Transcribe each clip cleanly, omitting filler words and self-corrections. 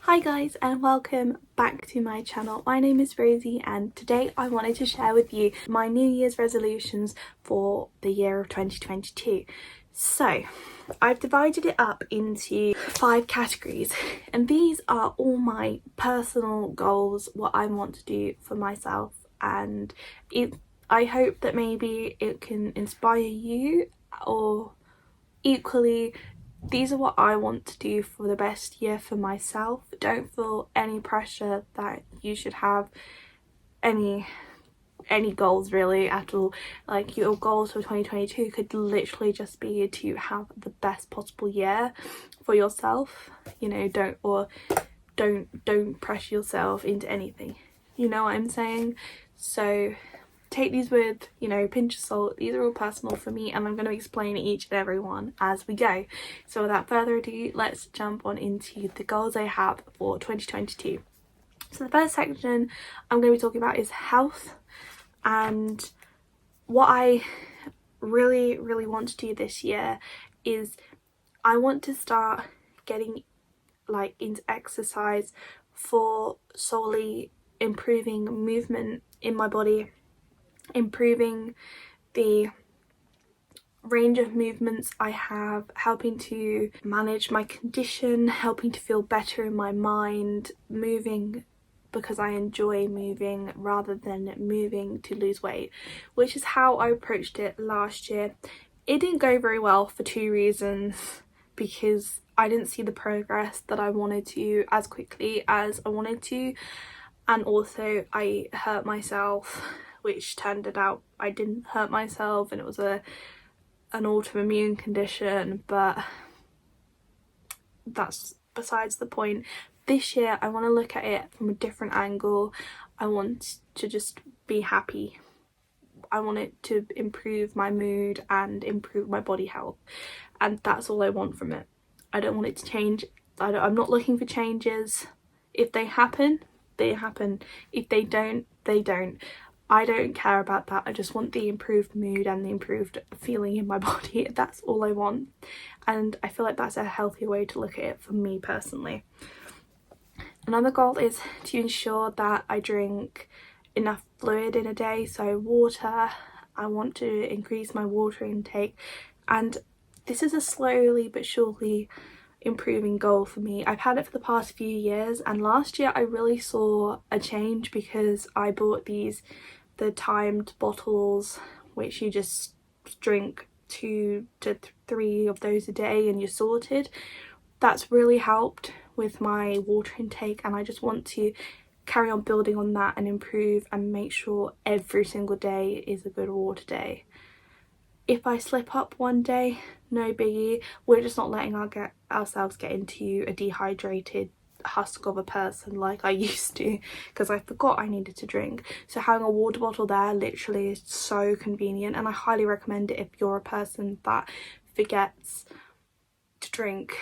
Hi guys and welcome back to my channel. My name is Rosie and today I wanted to share with you my New Year's resolutions for the year of 2022. So I've divided it up into 5 categories and these are all my personal goals, what I want to do for myself, and I hope that maybe it can inspire you, or equally these are what I want to do for the best year for myself. Don't feel any pressure that you should have any goals really at all. Like, your goals for 2022 could literally just be to have the best possible year for yourself. You know, don't pressure yourself into anything. You know what I'm saying? So take these with, pinch of salt. These are all personal for me and I'm going to explain each and every one as we go. So without further ado, let's jump on into the goals I have for 2022. So the first section I'm going to be talking about is health, and what I really want to do this year is I want to start getting into exercise for solely improving movement in my body, improving the range of movements I have, helping to manage my condition, helping to feel better in my mind, moving because I enjoy moving rather than moving to lose weight, which is how I approached it last year. It didn't go very well for 2 reasons: because I didn't see the progress that I wanted to as quickly as I wanted to, and also I hurt myself, which turned it out I didn't hurt myself and it was an autoimmune condition, but that's besides the point. This year I want to look at it from a different angle. I want to just be happy. I want it to improve my mood and improve my body health, and that's all I want from it. I don't want it to change. I'm not looking for changes. If they happen, they happen. If they don't, they don't. I don't care about that. I just want the improved mood and the improved feeling in my body. That's all I want, and I feel like that's a healthier way to look at it for me personally. Another goal is to ensure that I drink enough fluid in a day, so water. I want to increase my water intake, and this is a slowly but surely improving goal for me. I've had it for the past few years, and last year I really saw a change because I bought the timed bottles, which you just drink 2 to 3 of those a day and you're sorted. That's really helped with my water intake, and I just want to carry on building on that and improve and make sure every single day is a good water day. If I slip up one day, no biggie. We're just not letting ourselves get into a dehydrated husk of a person like I used to, because I forgot I needed to drink. So having a water bottle there literally is so convenient, and I highly recommend it if you're a person that forgets to drink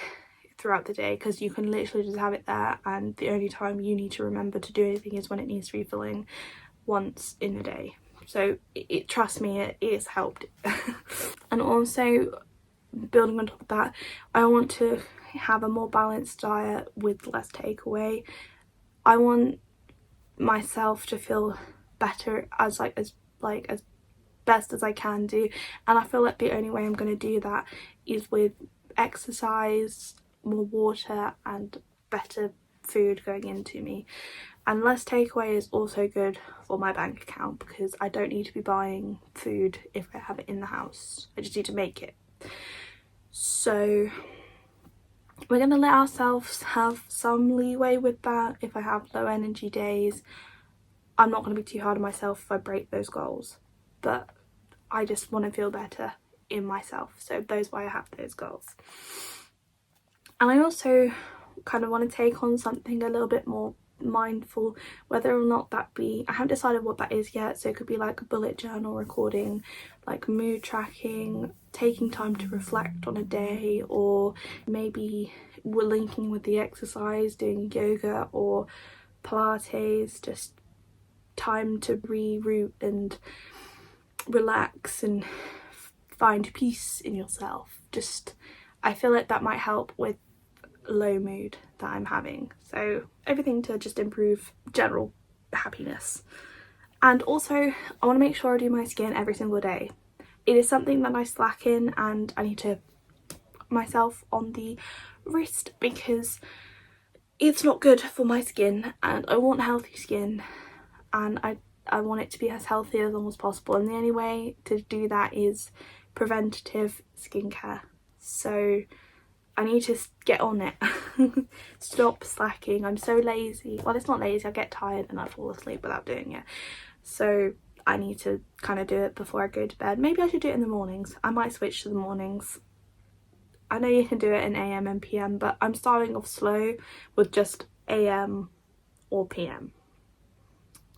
throughout the day, because you can literally just have it there and the only time you need to remember to do anything is when it needs refilling once in a day. So trust me, it is helped. And also, building on top of that, I want to have a more balanced diet with less takeaway. I want myself to feel better as best as I can do, and I feel like the only way I'm going to do that is with exercise, more water and better food going into me. And less takeaway is also good for my bank account, because I don't need to be buying food if I have it in the house. I just need to make it. So we're going to let ourselves have some leeway with that. If I have low energy days, I'm not going to be too hard on myself if I break those goals, but I just want to feel better in myself, so those why I have those goals. And I also kind of want to take on something a little bit more mindful, whether or not that be, I haven't decided what that is yet, so it could be like a bullet journal recording, like mood tracking, taking time to reflect on a day, or maybe we're linking with the exercise, doing yoga or Pilates, just time to reroute and relax and find peace in yourself. I feel like that might help with low mood that I'm having. So everything to just improve general happiness. And also I want to make sure I do my skin every single day. It is something that I slack in, and I need to put myself on the wrist because it's not good for my skin, and I want healthy skin, and I want it to be as healthy as long as possible, and the only way to do that is preventative skincare. So I need to get on it. Stop slacking. I'm so lazy. Well, it's not lazy, I get tired and I fall asleep without doing it. So I need to kind of do it before I go to bed. Maybe I should do it in the mornings. I might switch to the mornings. I know you can do it in AM and PM, but I'm starting off slow with just AM or PM.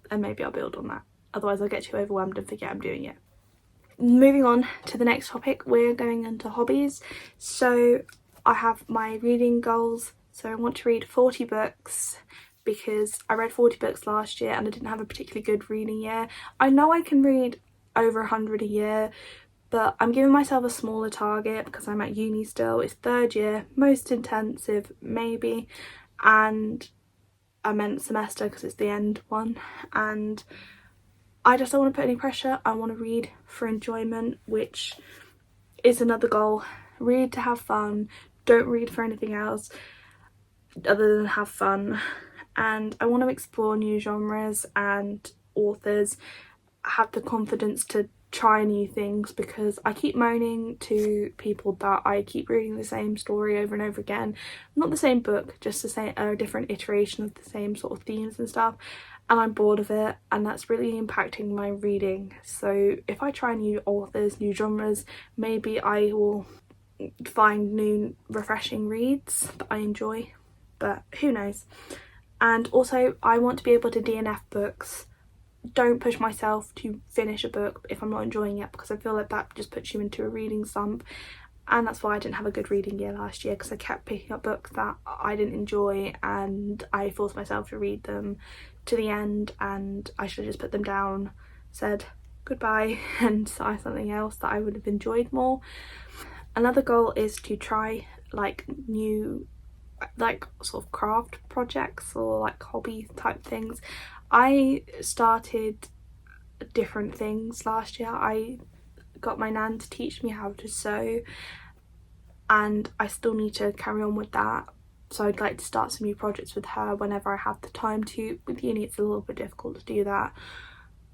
And maybe I'll build on that. Otherwise I'll get too overwhelmed and forget I'm doing it. Moving on to the next topic, we're going into hobbies. So I have my reading goals. So I want to read 40 books because I read 40 books last year and I didn't have a particularly good reading year. I know I can read over 100 a year, but I'm giving myself a smaller target because I'm at uni still. It's third year, most intensive maybe, and I meant semester because it's the end one, and I just don't want to put any pressure. I want to read for enjoyment, which is another goal. Read to have fun. Don't read for anything else other than have fun. And I want to explore new genres and authors, have the confidence to try new things, because I keep moaning to people that I keep reading the same story over and over again. Not the same book, just the same, a different iteration of the same sort of themes and stuff. And I'm bored of it, and that's really impacting my reading. So if I try new authors, new genres, maybe I will find new refreshing reads that I enjoy, but who knows. And also I want to be able to DNF books. Don't push myself to finish a book if I'm not enjoying it, because I feel like that just puts you into a reading slump. And that's why I didn't have a good reading year last year, because I kept picking up books that I didn't enjoy and I forced myself to read them to the end, and I should have just put them down, said goodbye and started something else that I would have enjoyed more. Another goal is to try like new like sort of craft projects or like hobby type things. I started different things last year. I got my nan to teach me how to sew, and I still need to carry on with that. So I'd like to start some new projects with her whenever I have the time to. With uni it's a little bit difficult to do that.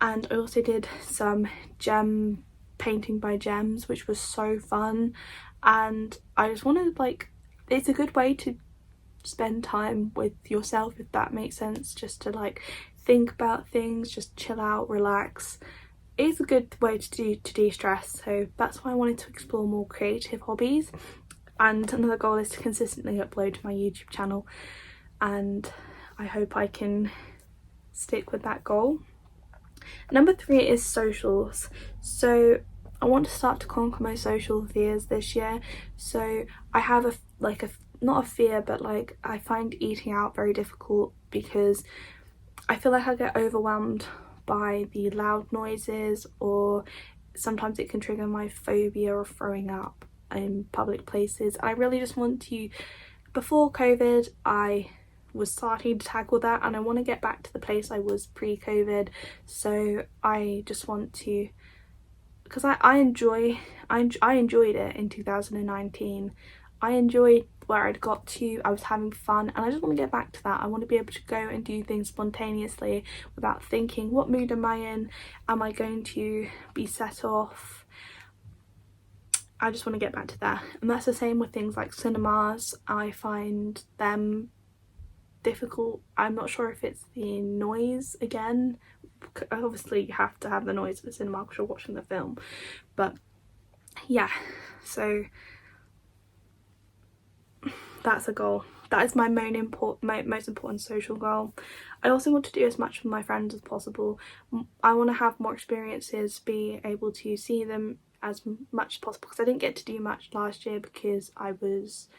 And I also did some gem painting by gems, which was so fun, and I just wanted, like, it's a good way to spend time with yourself, if that makes sense, just to like think about things, just chill out, relax. It is a good way to de-stress, so that's why I wanted to explore more creative hobbies. And another goal is to consistently upload to my YouTube channel, and I hope I can stick with that goal. Number 3 is socials. So I want to start to conquer my social fears this year. So I have a not a fear, but like I find eating out very difficult because I feel like I get overwhelmed by the loud noises, or sometimes it can trigger my phobia of throwing up in public places. I really just want to, before COVID I was starting to tackle that, and I want to get back to the place I was pre-COVID. So I just want to, because I enjoyed it in 2019. I enjoyed where I'd got to, I was having fun, and I just want to get back to that. I want to be able to go and do things spontaneously without thinking, what mood am I in? Am I going to be set off? I just want to get back to that. And that's the same with things like cinemas. I find them difficult. I'm not sure if it's the noise again. Obviously you have to have the noise at the cinema because you're watching the film, but yeah, so that's a goal. That is my most important social goal. I also want to do as much with my friends as possible. I want to have more experiences, be able to see them as much as possible, because I didn't get to do much last year because I was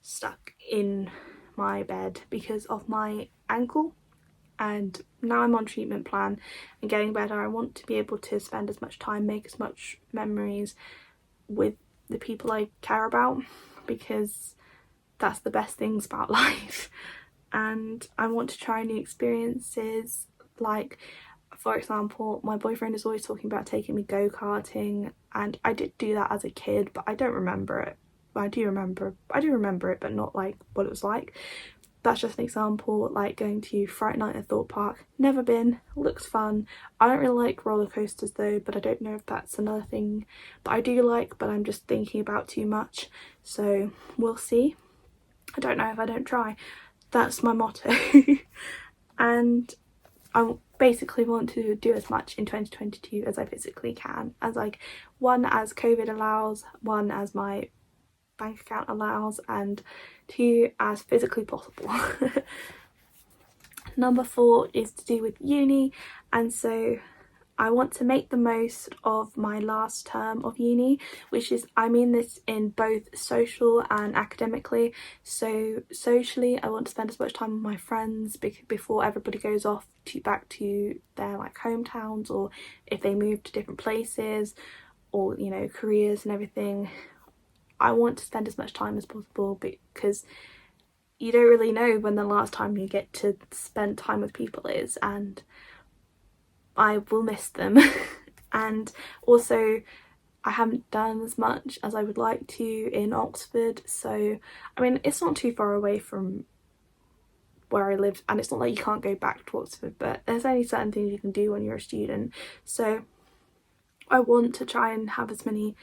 stuck in my bed because of my ankle, and now I'm on treatment plan and getting better. I want to be able to spend as much time, make as much memories with the people I care about, because that's the best things about life. And I want to try new experiences, like for example, my boyfriend is always talking about taking me go-karting, and I did do that as a kid, but I don't remember it. I do remember it, but not like what it was like. That's just an example. Like going to Fright Night at Thorpe Park, never been, looks fun. I don't really like roller coasters though, but I don't know if that's another thing that I do like, but I'm just thinking about too much, so we'll see. I don't know if I don't try. That's my motto. And I basically want to do as much in 2022 as I physically can, as like one, as COVID allows, one, as my bank account allows, and two, as physically possible. Number 4 is to do with uni, and so I want to make the most of my last term of uni, which is, I mean this in both social and academically. So socially, I want to spend as much time with my friends before everybody goes off back to their like hometowns, or if they move to different places, or you know, careers and everything. I want to spend as much time as possible, because you don't really know when the last time you get to spend time with people is, and I will miss them. And also I haven't done as much as I would like to in Oxford, so I mean it's not too far away from where I live, and it's not like you can't go back to Oxford, but there's only certain things you can do when you're a student. So I want to try and have as many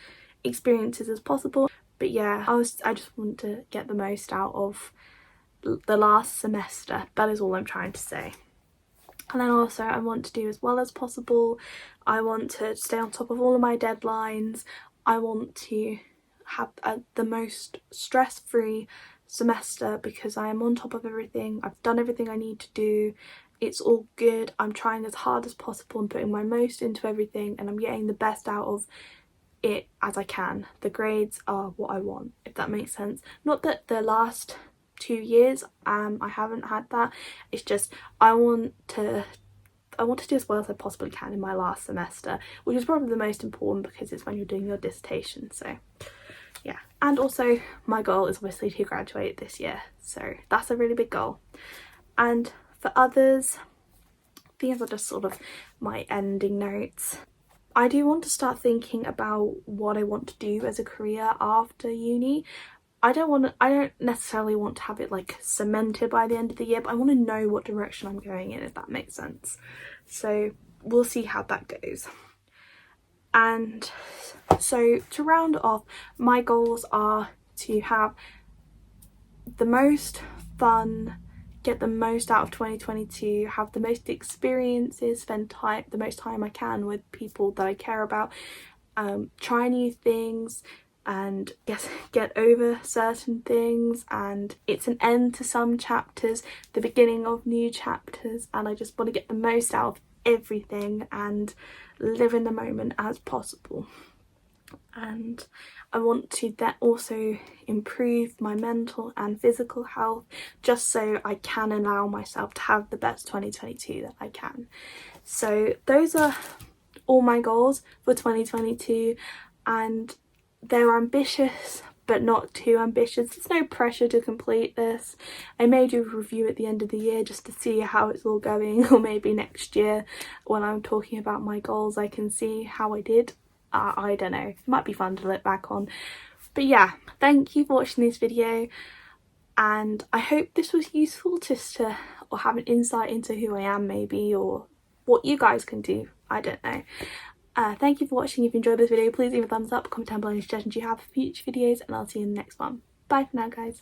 experiences as possible. But yeah, I just want to get the most out of the last semester. That is all I'm trying to say. And then also I want to do as well as possible. I want to stay on top of all of my deadlines. I want to have the most stress-free semester, because I am on top of everything. I've done everything I need to do. It's all good. I'm trying as hard as possible and putting my most into everything, and I'm getting the best out of it as I can. The grades are what I want, if that makes sense. Not that the last 2 years I haven't had that, it's just I want to do as well as I possibly can in my last semester, which is probably the most important because it's when you're doing your dissertation. So yeah, and also my goal is obviously to graduate this year, so that's a really big goal. And for others, these are just sort of my ending notes. I do want to start thinking about what I want to do as a career after uni. I don't necessarily want to have it like cemented by the end of the year, but I want to know what direction I'm going in, if that makes sense. So we'll see how that goes. And so to round off, my goals are to have the most fun, get the most out of 2022, have the most experiences, spend the most time I can with people that I care about, try new things, and get over certain things, and it's an end to some chapters, the beginning of new chapters, and I just want to get the most out of everything and live in the moment as possible. And I want to also improve my mental and physical health, just so I can allow myself to have the best 2022 that I can. So those are all my goals for 2022, and they're ambitious but not too ambitious. There's no pressure to complete this. I may do a review at the end of the year just to see how it's all going, or maybe next year when I'm talking about my goals I can see how I did. I don't know, it might be fun to look back on. But yeah, thank you for watching this video, and I hope this was useful just to, or have an insight into who I am maybe, or what you guys can do, I don't know. Thank you for watching. If you enjoyed this video, please leave a thumbs up, comment down below any suggestions you have for future videos, and I'll see you in the next one. Bye for now, guys.